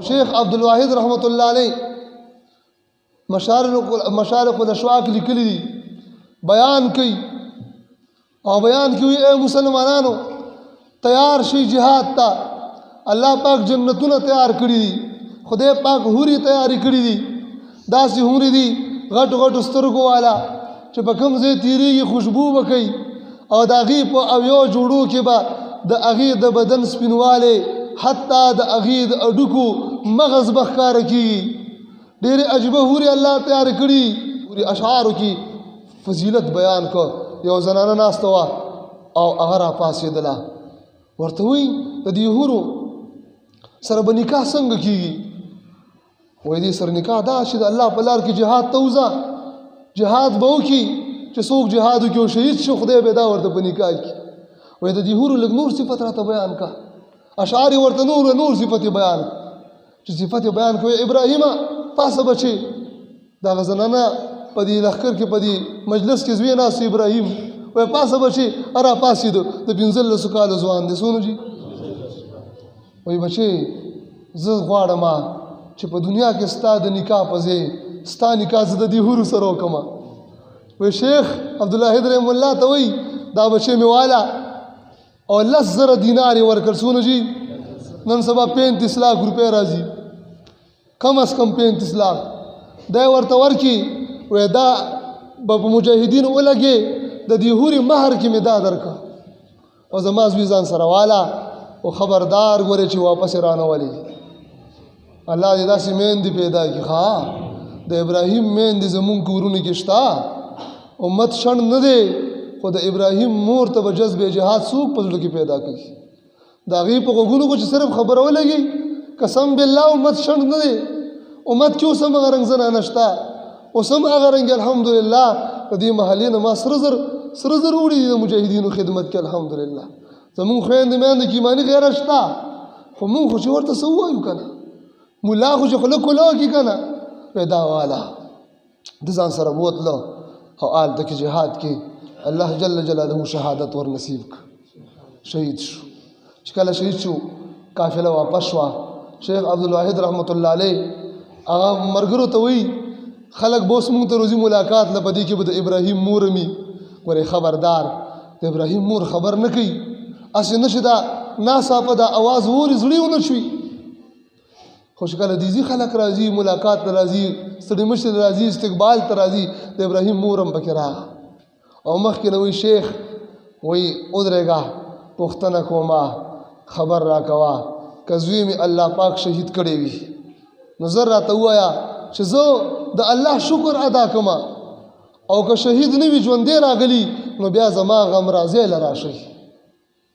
شیخ عبدالواحد رحمت الله علیه مشارق الاشواق لیکلی دي بیان کوي او بیان کوي اے مسلمانانو تیار شي جهاد ته الله پاک جنتونه تیار کړی دي خدای پاک حوري تیاری کړی دي داسې حوري دي غټ غټ سترګو والا چې په کوم ځای تیریږي خوشبو به کوي او د هغې په اویو جوړو کې به د هغې د بدن سپینوالی حتی د هغې د هډوکو مغز به ښکاره کېږي ډېرې عجیبه حورې الله تیار کړي حورې اشعارو کې فضیلت بیان کړ یو زنانه ناسته وه او هغه راپاڅېدله ورته وایي د دې حورو سره به نکاح څنګه کېږي وایي دې سره نکاح دا چې د الله په لار کې جهاد ته وځه جهاد به وکړي چې څوک جهاد وکړي او شهید شي خدای به دا ورته په نکاح کړي وایي د دې حورو لږ نور صفت راته بیان کړه اشعار یې ورته نور صفت یې بیان کړه چې صفت یې بیان کړه ابراهیمه پاسه بچې دغه زنانه په دې لښکر کې په دې مجلس کې زوی ناست ابراهیم وایي پاسه بچې را پاڅېدو د 15 کالو ځوان دی څونه جي وایي بچې زه غواړم چې په دنیا کې ستا د نکاح په ځای ستا نکاح زه د دې حورو سره وکړم وایي شیخ عبدالواحد رحم الله ته وایي دا بچې مې والا او 10,000 دینار یې ورکړ څونه جي نن سبا 35 लाख روپۍ راځي کم از کم 35 लाख دا ورته ورکړي وایي دا به په مجاهدینو ولګې د دې حورې مهر کې مې دا درکړه او زما زوی ځان سره والا او خبردار ګورې چې واپس رانه ولي الله دې داسې میندې پیدا کړي ښه د ابراهیم میندې زمونږ کورونو کې شته امت شڼ نه دی خو د ابراهیم مور ته به جذب جهاد څوک په زړه کې پیدا کوي د هغې په غوږونو کې چې صرف خبره ولګي قسم بالله امت شڼ نه دی امت کې اوس هم هغه رنګ زنانه شته اوس هم هغه رنګ الحمدلله د دې محلې نه ما سره زر وړي دي د مجاهدینو خدمت کې الحمدلله زمونږ خویندې میندې کې ایماني غیره شته خو مونږ خو چې ورته څه ووایو که نه ملا خو چې خوله کلا کړي که نه پیدا والا د ځان سره بوتله او هلته کې جهاد کې الله جل جلاله شهادت ور نصیب کړ شهید شو چې کله شهید شو قافله واپس شوه شیخ عبدالواحد رحمت الله علیه هغه ملګرو ته وایي خلک به اوس مونږ ته روزي ملاقات نه په دې کې به د ابراهیم مور مي ګورې خبردار د ابراهیم مور خبر نه کوي هسې نه چې دا ناڅاپه دا اواز ووري زړې ونه شوي خو چې کله دیزي خلک راځي ملاقات ته راځي ستړي مشر راځي استقبال ته راځي د ابراهیم مور هم پکې راغله او مخکې نه وایي شیخ وایي ودرېږه پوښتنه کومه خبر راکوه که زوی مې الله پاک شهید کړی وي نو زه راته ووایه چې زه د الله شکر ادا کړم او که شهید نه وي ژوندی راغلی نو بیا زما غم راځی له راشئ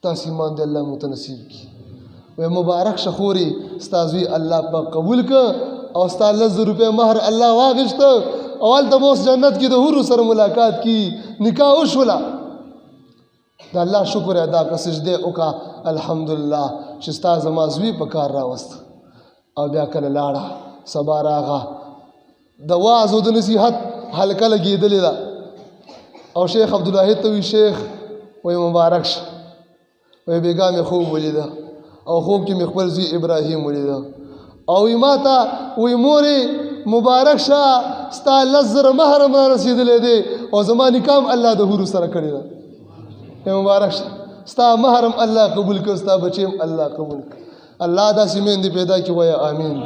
تاسې ایمان د الله مو ته نصیب کړي وایي مبارک شه خورې ستا زوی الله پاک قبول کړه او ستا 10,000 روپۍ مهر الله واخېسته او هلته به اوس جنت کې د حورو سره ملاقات کړي نکاح وشوله د الله شکر ادا کړه سجدې وکړه الحمدلله چې ستا زما زوی په کار راوست او بیا کله لاړه سبا راغه د واعظ او د نصیحت حلقه لګېدلې ده او شیخ عبدالواحد ته وایي شیخ وایي مبارک شه وایي بېګا مې خوب ولیده او خوب کې مې خپل زوی ابراهیم ولیده او وایي ما ته وایي مورې مبارک شه ستا 10,000 مهر هم رارسېدلی دی او زما نکاح هم الله د حورو سره کړې ده مبارک شه ستا مهر هم الله قبول کړه ستا بچې هم الله قبول کړه الله داسې میندې پیدا کړي وایه آمین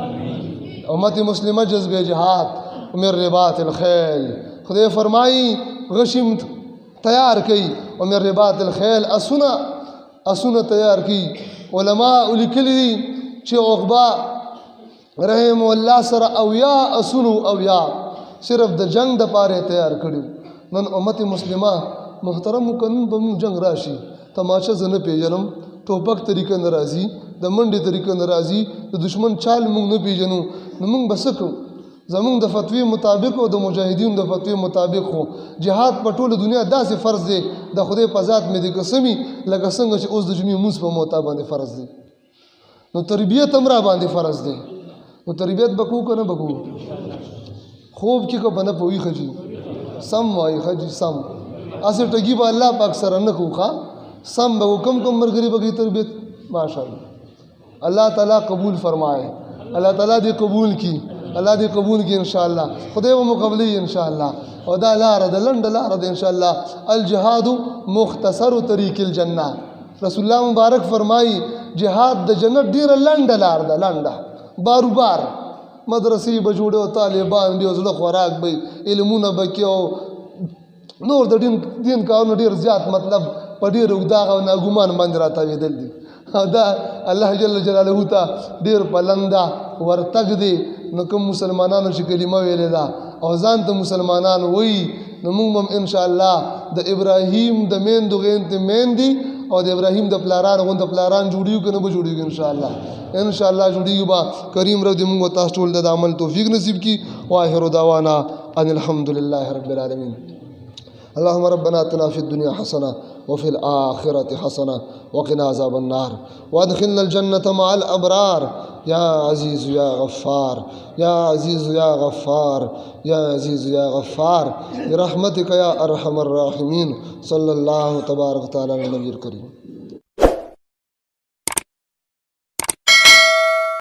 امت مسلمه جذب جهاد من رباط الخیل خدای فرمایي غشم تیار کړي او من رباط الخیل اسونه تیار کړي علماء لیکلي دي چې عقبه رحم الله سره اویا اسونو اویا صرف د جنگ د پاره تیار کړي نن امت مسلمه محترم قانون به مونږ جنگ راشي تماشه زه نه پیژنم ټوپک طریقه نه راځي د منډې طریقه نه راځي د دشمن چال مونږ نه پیژنو نو مونږ به څه کوو زمونږ د فتوی مطابق او د مجاهدینو د فتوی مطابق خو جهاد په ټوله دنیا داسې فرض دی د خدای په ذات مې د قسمي لکه څنګه چې اوس د جمعې لمونځ په موتا باندې فرض دی نو تربیت هم را باندې فرض دی نو تربیت به کوو که نه به کوو خوب کې که به نه په ویښه جي سم وایي ښه جي سم هسې ټګي به الله پاک سره نه کوو ښه سم به کم ملګري به کوي تربیت ماشاءالله الله تعالی قبول فرمائے الله تعالی دې قبول کړي الله دې قبول کړي ان شاء الله خدای به مقبلي ان شاء الله او دا لار ده لنډه لار ده ان شاء الله الجهاد مختصر طریق الجنه رسول الله مبارک فرمایي جهاد د جنت ډیره لنډه لار ده لنډه بار مدرسې به جوړې او طالبان دې زړه خوراک به علمونه به کې او نور د دین کارونه ډیر زیات مطلب په ډیر اوږده او ناګومان باندې راتاوېدل دي دا الله جل جلاله ته ډیر پلنده ورتګ دی نو کوم مسلمانانو چې کلمه ویلې ده او ځان ته مسلمانان وایي نو موږ هم ان شاء الله د ابراهیم د میندو غیندې میندې او د ابراهیم د پلارانو غوندې پلاران جوړیږو که نه به جوړیږو ان شاء الله جوړیږو به کریم رب دې موږ تاسو ټول د عمل توفیق نصیب کړي واخر دعوانا ان الحمد لله رب العالمین اللهم ربنا اتنا في الدنيا حسنه وفي الآخرة حسنه وقنا عذاب النار وادخلنا الجنة مع الأبرار يا عزيز يا غفار يا عزيز يا غفار يا عزيز يا غفار برحمتك يا أرحم الراحمين صلى الله تبارك وتعالى على النبي الكريم